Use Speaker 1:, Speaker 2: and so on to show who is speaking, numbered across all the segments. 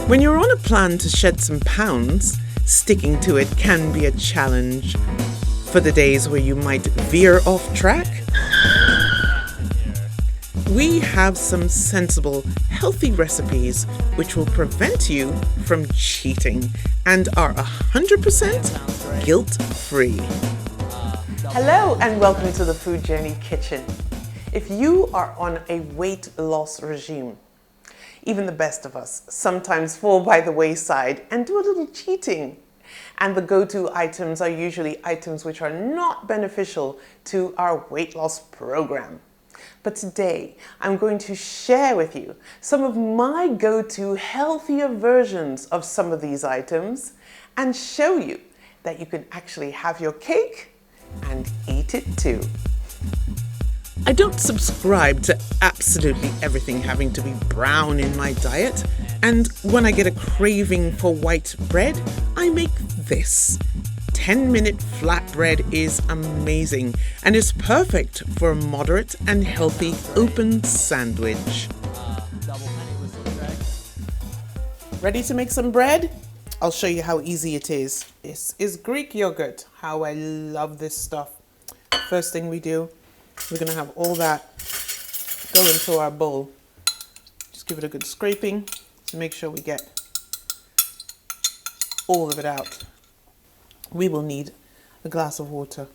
Speaker 1: When you're on a plan to shed some pounds, sticking to it can be a challenge. For the days where you might veer off track, we have some sensible, healthy recipes which will prevent you from cheating and are 100% guilt-free. Hello and welcome to the Food Journey Kitchen. If you are on a weight loss regime, even the best of us sometimes fall by the wayside and do a little cheating. And the go-to items are usually items which are not beneficial to our weight loss program. But today, I'm going to share with you some of my go-to healthier versions of some of these items and show you that you can actually have your cake and eat it too. I don't subscribe to absolutely everything having to be brown in my diet, and when I get a craving for white bread, I make this. 10-minute flatbread is amazing and is perfect for a moderate and healthy open sandwich. Ready to make some bread? I'll show you how easy it is. This is Greek yogurt. How I love this stuff. First thing we do, we're going to have all that go into our bowl. Just give it a good scraping to make sure we get all of it out. We will need a glass of water.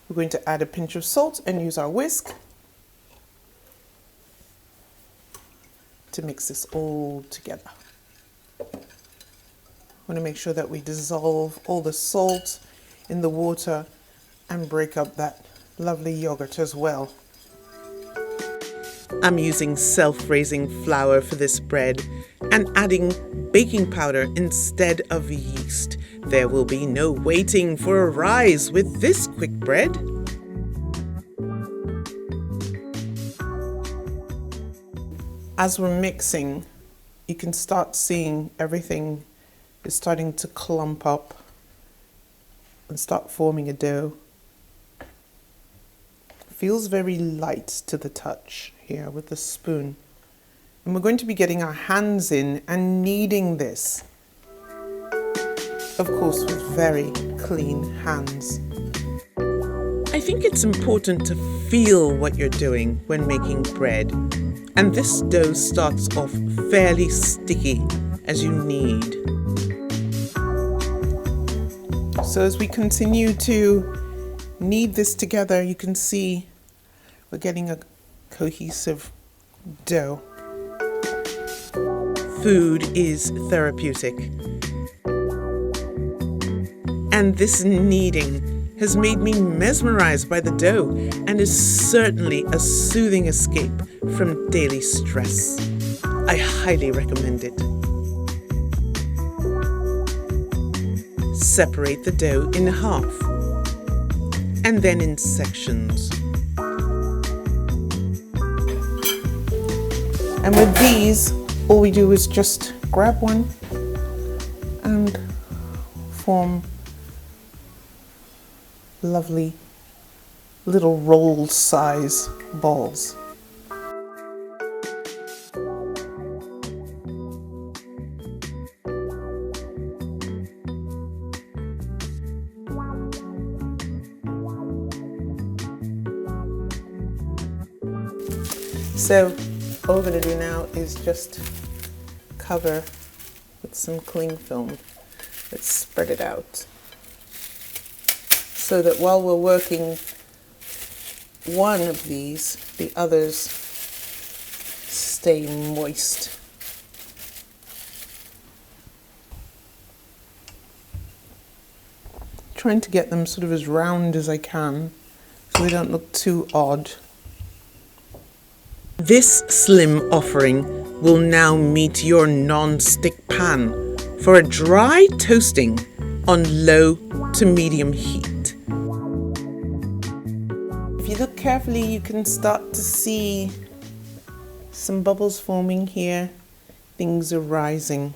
Speaker 1: We're going to add a pinch of salt and use our whisk to mix this all together. I want to make sure that we dissolve all the salt in the water and break up that lovely yogurt as well. I'm using self-raising flour for this bread and adding baking powder instead of yeast. There will be no waiting for a rise with this quick bread. As we're mixing, you can start seeing everything is starting to clump up and start forming a dough. Feels very light to the touch here with the spoon. And we're going to be getting our hands in and kneading this. Of course, with very clean hands. I think it's important to feel what you're doing when making bread. And this dough starts off fairly sticky as you knead. So as we continue to knead this together, you can see we're getting a cohesive dough. Food is therapeutic. And this kneading has made me mesmerized by the dough and is certainly a soothing escape from daily stress. I highly recommend it. Separate the dough in half and then in sections. And with these, all we do is just grab one and form lovely little roll size balls. So all we're going to do now is just cover with some cling film. Let's spread it out so that while we're working one of these, the others stay moist. Trying to get them sort of as round as I can so they don't look too odd. This slim offering will now meet your non-stick pan for a dry toasting on low to medium heat. If you look carefully, you can start to see some bubbles forming here. Things are rising.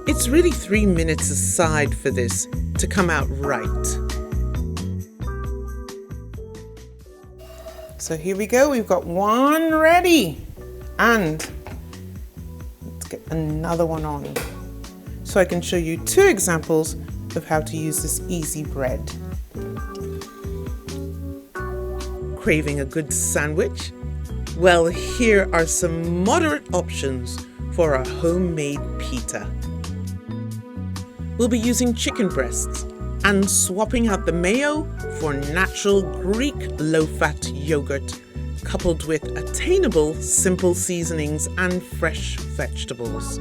Speaker 1: It's really 3 minutes aside for this to come out right. So here we go, we've got one ready. And let's get another one on so I can show you two examples of how to use this easy bread. Craving a good sandwich? Well, here are some moderate options for our homemade pita. We'll be using chicken breasts and swapping out the mayo for natural Greek low-fat yogurt, coupled with attainable simple seasonings and fresh vegetables.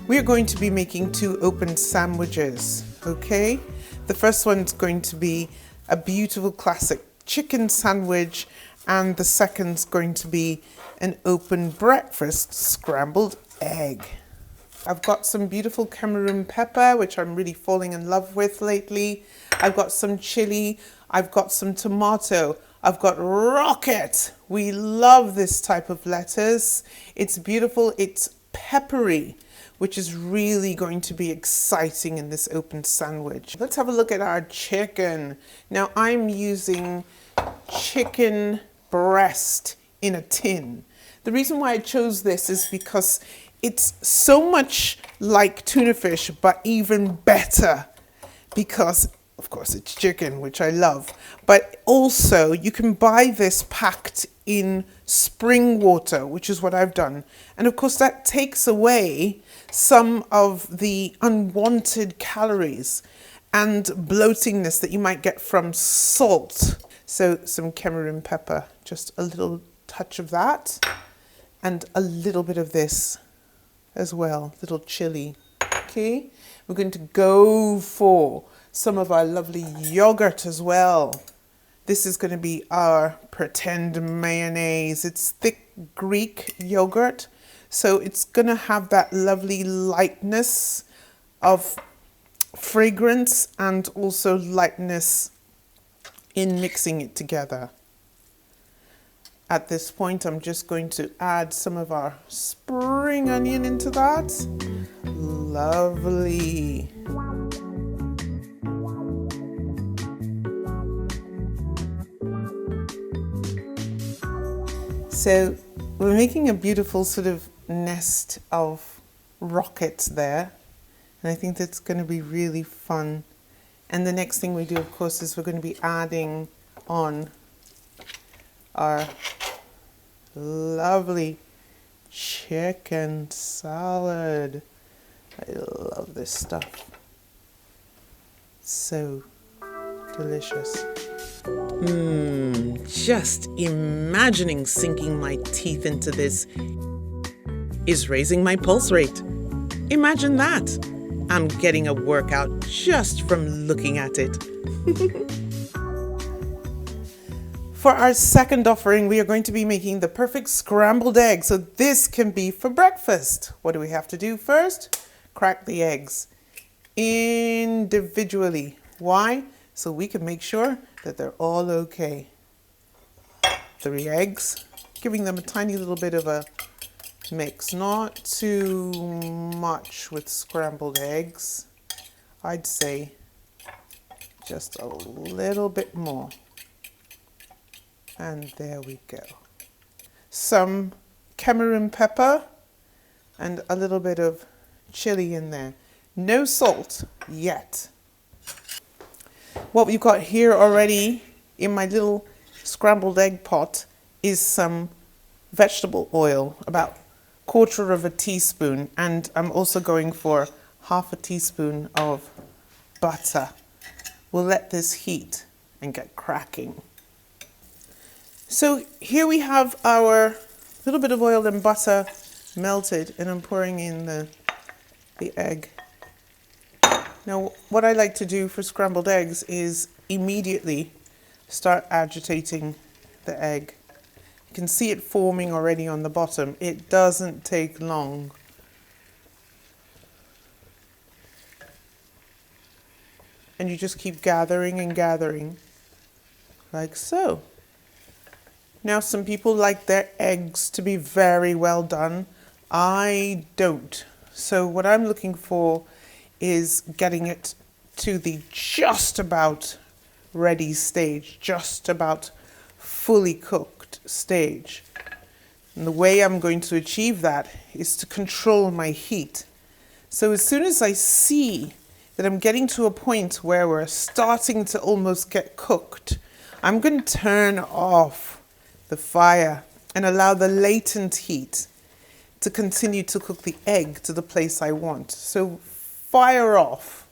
Speaker 1: We're going to be making two open sandwiches, okay? The first one's going to be a beautiful classic chicken sandwich, and the second's going to be an open breakfast scrambled egg. I've got some beautiful Cameroon pepper, which I'm really falling in love with lately. I've got some chili. I've got some tomato. I've got rocket. We love this type of lettuce. It's beautiful. It's peppery, which is really going to be exciting in this open sandwich. Let's have a look at our chicken. Now I'm using chicken breast in a tin. The reason why I chose this is because it's so much like tuna fish, but even better because, of course, it's chicken, which I love. But also, you can buy this packed in spring water, which is what I've done. And of course, that takes away some of the unwanted calories and bloatingness that you might get from salt. So some Cameroon pepper, just a little touch of that, and a little bit of this as well, little chili. Okay, we're going to go for some of our lovely yogurt as well. This is going to be our pretend mayonnaise. It's thick Greek yogurt, so it's going to have that lovely lightness of fragrance and also lightness in mixing it together. At this point, I'm just going to add some of our spring onion into that. Lovely. So we're making a beautiful sort of nest of rockets there. And I think that's going to be really fun. And the next thing we do, of course, is we're going to be adding on our lovely chicken salad. I love this stuff. So delicious. Just imagining sinking my teeth into this is raising my pulse rate. Imagine that. I'm getting a workout just from looking at it. For our second offering, we are going to be making the perfect scrambled egg. So this can be for breakfast. What do we have to do first? Crack the eggs individually. Why? So we can make sure that they're all okay. 3 eggs, giving them a tiny little bit of a mix. Not too much with scrambled eggs. I'd say just a little bit more. And there we go. Some Cameroon pepper and a little bit of chili in there. No salt yet. What we've got here already in my little scrambled egg pot is some vegetable oil, about 1/4 teaspoon, and I'm also going for 1/2 teaspoon of butter. We'll let this heat and get cracking. So here we have our little bit of oil and butter melted, and I'm pouring in the egg. Now, what I like to do for scrambled eggs is immediately start agitating the egg. You can see it forming already on the bottom. It doesn't take long. And you just keep gathering and gathering, like so. Now, some people like their eggs to be very well done. I don't. So what I'm looking for is getting it to the just about ready stage, just about fully cooked stage. And the way I'm going to achieve that is to control my heat. So as soon as I see that I'm getting to a point where we're starting to almost get cooked, I'm going to turn off the fire and allow the latent heat to continue to cook the egg to the place I want. So fire off,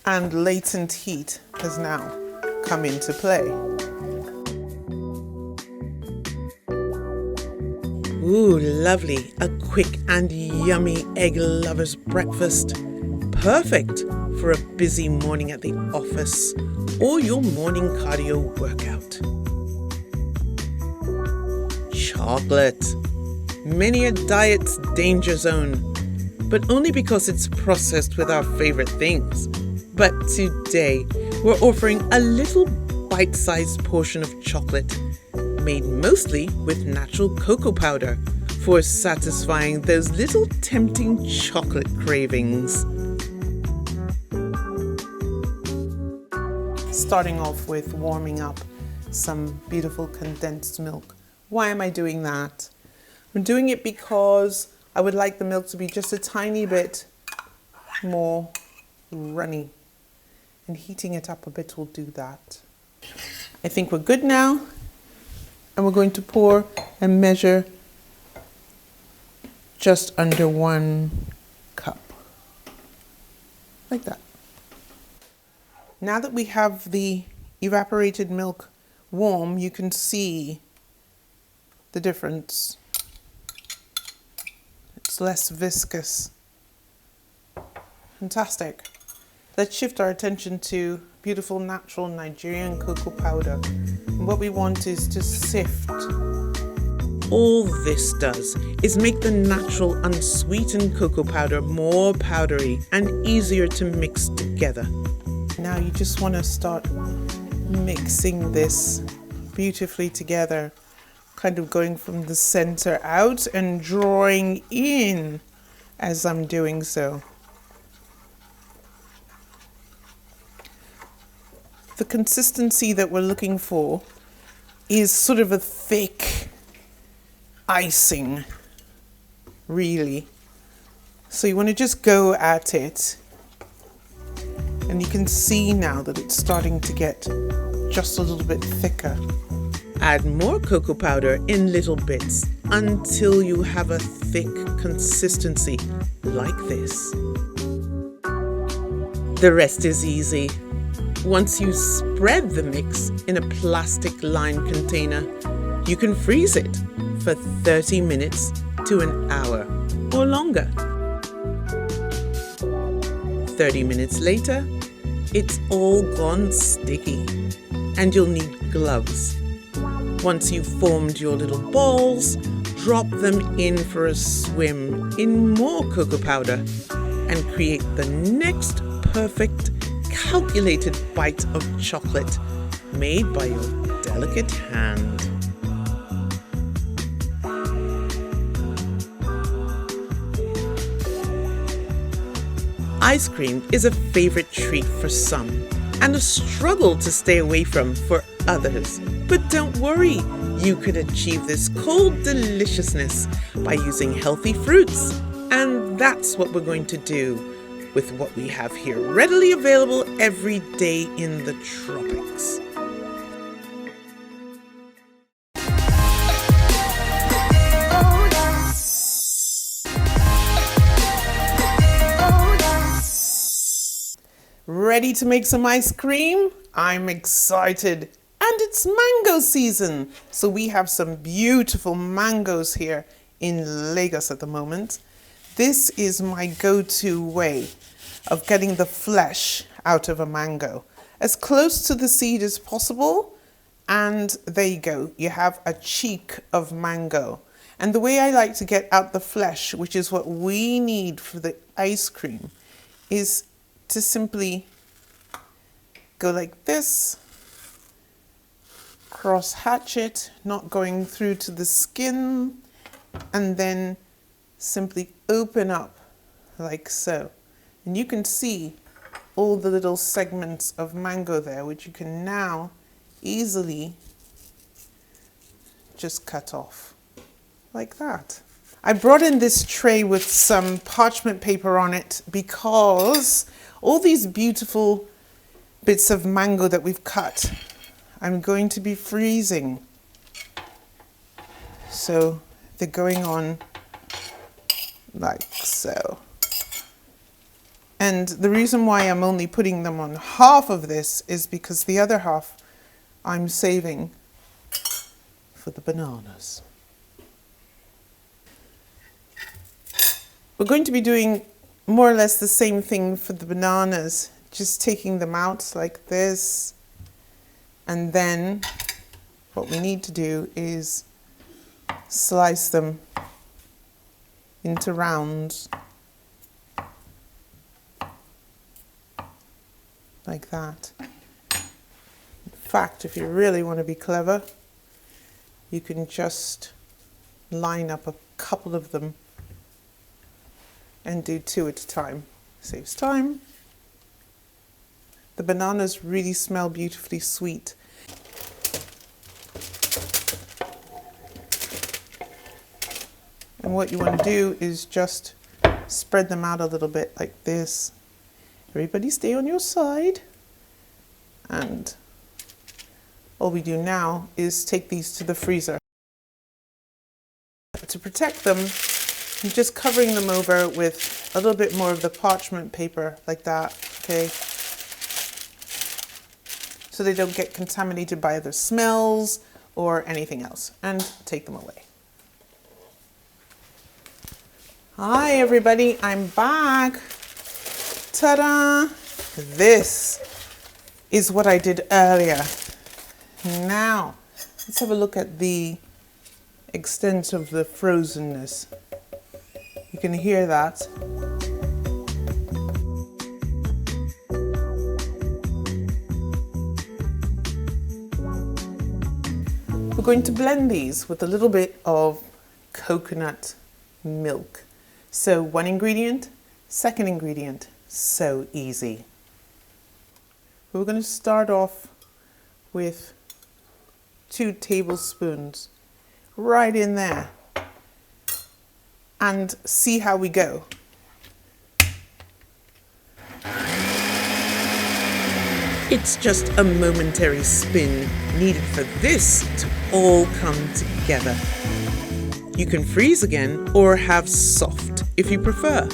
Speaker 1: and latent heat has now come into play. Ooh, lovely. A quick and yummy egg lover's breakfast. Perfect for a busy morning at the office or your morning cardio workout. Chocolate. Many a diet's danger zone, but only because it's processed with our favorite things. But today, we're offering a little bite-sized portion of chocolate made mostly with natural cocoa powder for satisfying those little tempting chocolate cravings. Starting off with warming up some beautiful condensed milk. Why am I doing that? I'm doing it because I would like the milk to be just a tiny bit more runny, and heating it up a bit will do that. I think we're good now. And we're going to pour and measure just under 1 cup, like that. Now that we have the evaporated milk warm, you can see the difference. It's less viscous. Fantastic. Let's shift our attention to beautiful natural Nigerian cocoa powder. And what we want is to sift. All this does is make the natural unsweetened cocoa powder more powdery and easier to mix together. Now you just want to start mixing this beautifully together, kind of going from the center out and drawing in as I'm doing so. The consistency that we're looking for is sort of a thick icing, really. So you want to just go at it, and you can see now that it's starting to get just a little bit thicker. Add more cocoa powder in little bits until you have a thick consistency like this. The rest is easy. Once you spread the mix in a plastic lined container, you can freeze it for 30 minutes to an hour or longer. 30 minutes later, it's all gone sticky and you'll need gloves. Once you've formed your little balls, drop them in for a swim in more cocoa powder and create the next perfect calculated bite of chocolate made by your delicate hand. Ice cream is a favorite treat for some and a struggle to stay away from for others. But don't worry, you could achieve this cold deliciousness by using healthy fruits. And that's what we're going to do with what we have here readily available every day in the tropics. Ready to make some ice cream? I'm excited. And it's mango season. So we have some beautiful mangoes here in Lagos at the moment. This is my go-to way of getting the flesh out of a mango. As close to the seed as possible. And there you go. You have a cheek of mango. And the way I like to get out the flesh, which is what we need for the ice cream, is to simply go like this, cross hatch it, not going through to the skin, and then simply open up like so. And you can see all the little segments of mango there, which you can now easily just cut off like that. I brought in this tray with some parchment paper on it because all these beautiful bits of mango that we've cut, I'm going to be freezing. So they're going on like so. And the reason why I'm only putting them on half of this is because the other half I'm saving for the bananas. We're going to be doing more or less the same thing for the bananas, just taking them out like this. And then what we need to do is slice them into rounds like that. In fact, if you really want to be clever, you can just line up a couple of them and do 2 at a time. Saves time. The bananas really smell beautifully sweet. And what you want to do is just spread them out a little bit like this. Everybody stay on your side. And all we do now is take these to the freezer. To protect them, I'm just covering them over with a little bit more of the parchment paper like that, okay? So they don't get contaminated by other smells or anything else. And take them away. Hi everybody, I'm back. Ta-da! This is what I did earlier. Now, let's have a look at the extent of the frozenness. You can hear that. We're going to blend these with a little bit of coconut milk. So 1 ingredient, 2nd ingredient, so easy. We're going to start off with 2 tablespoons right in there and see how we go. It's just a momentary spin needed for this to all come together. You can freeze again or have soft if you prefer.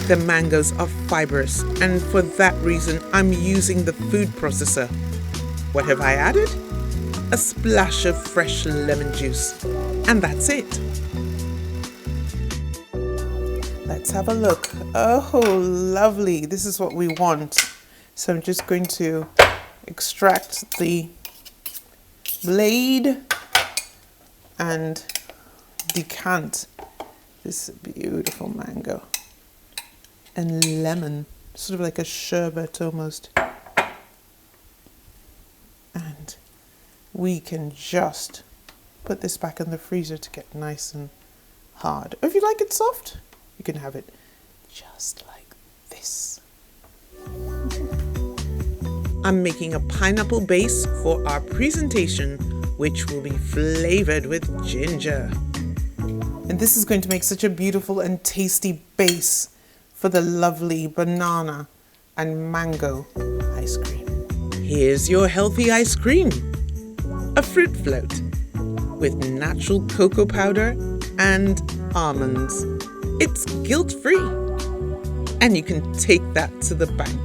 Speaker 1: The mangoes are fibrous, and for that reason I'm using the food processor. What have I added? A splash of fresh lemon juice, and that's it. Let's have a look. Oh, lovely. This is what we want. So I'm just going to extract the blade and decant this beautiful mango and lemon, sort of like a sherbet almost. And we can just put this back in the freezer to get nice and hard. Or if you like it soft, you can have it just like this. I'm making a pineapple base for our presentation, which will be flavored with ginger. And this is going to make such a beautiful and tasty base for the lovely banana and mango ice cream. Here's your healthy ice cream. A fruit float with natural cocoa powder and almonds. It's guilt-free, and you can take that to the bank.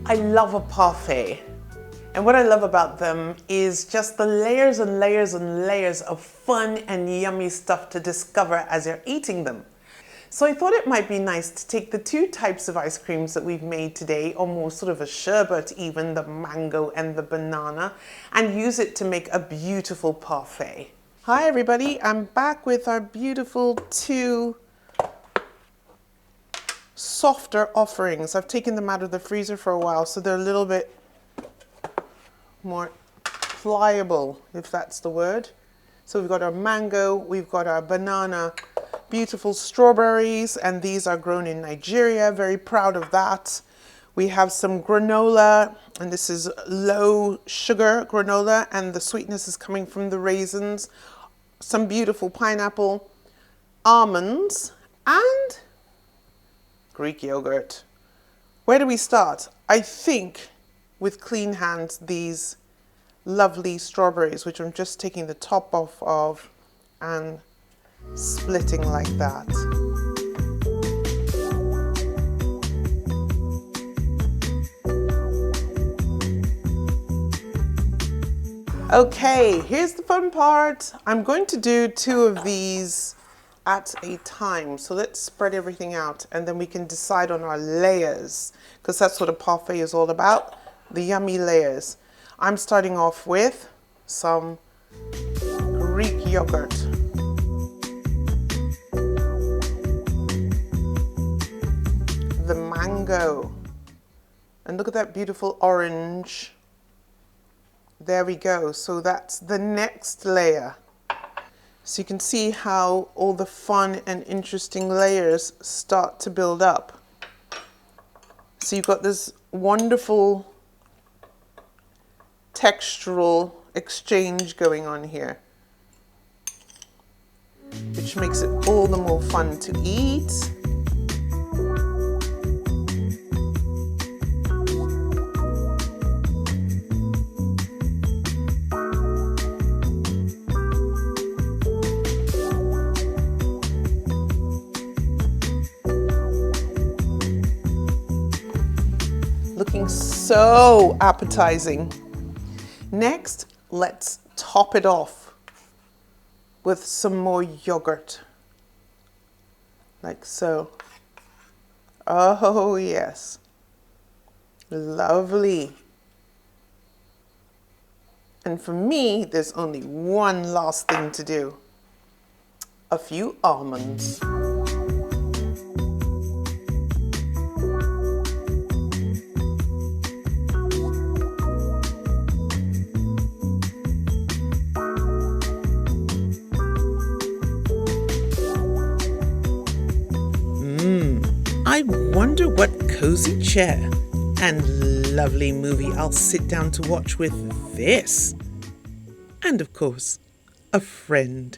Speaker 1: I love a parfait. And what I love about them is just the layers and layers and layers of fun and yummy stuff to discover as you're eating them. So I thought it might be nice to take the 2 types of ice creams that we've made today, almost sort of a sherbet even, the mango and the banana, and use it to make a beautiful parfait. Hi everybody, I'm back with our beautiful 2 softer offerings. I've taken them out of the freezer for a while, so they're a little bit more pliable, if that's the word. So we've got our mango, we've got our banana, beautiful strawberries, and these are grown in Nigeria. Very proud of that. We have some granola, and this is low sugar granola, and the sweetness is coming from the raisins. Some beautiful pineapple, almonds, and Greek yogurt. Where do we start? I think with clean hands, these lovely strawberries, which I'm just taking the top off of and splitting like that. Okay, here's the fun part. I'm going to do 2 of these at a time. So let's spread everything out and then we can decide on our layers, because that's what a parfait is all about, the yummy layers. I'm starting off with some Greek yogurt. The mango. And look at that beautiful orange. There we go. So that's the next layer. So you can see how all the fun and interesting layers start to build up. So you've got this wonderful textural exchange going on here, which makes it all the more fun to eat. Looking so appetizing. Next, let's top it off with some more yogurt, like so. Oh yes, lovely. And for me, there's only one last thing to do. A few almonds. I wonder what cozy chair and lovely movie I'll sit down to watch with this. And of course, a friend.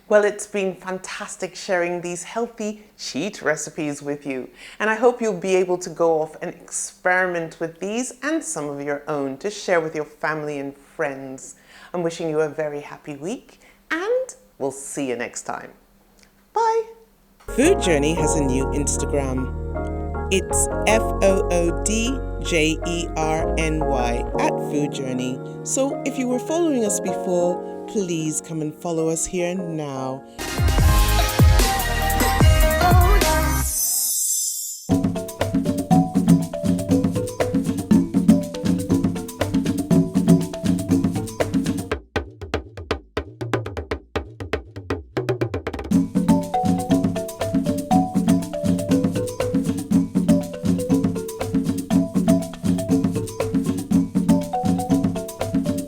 Speaker 1: Well, it's been fantastic sharing these healthy cheat recipes with you. And I hope you'll be able to go off and experiment with these and some of your own to share with your family and friends. I'm wishing you a very happy week and we'll see you next time. Bye. Food Journey has a new Instagram. It's FOODJERNY @Food Journey. So if you were following us before, please come and follow us here now.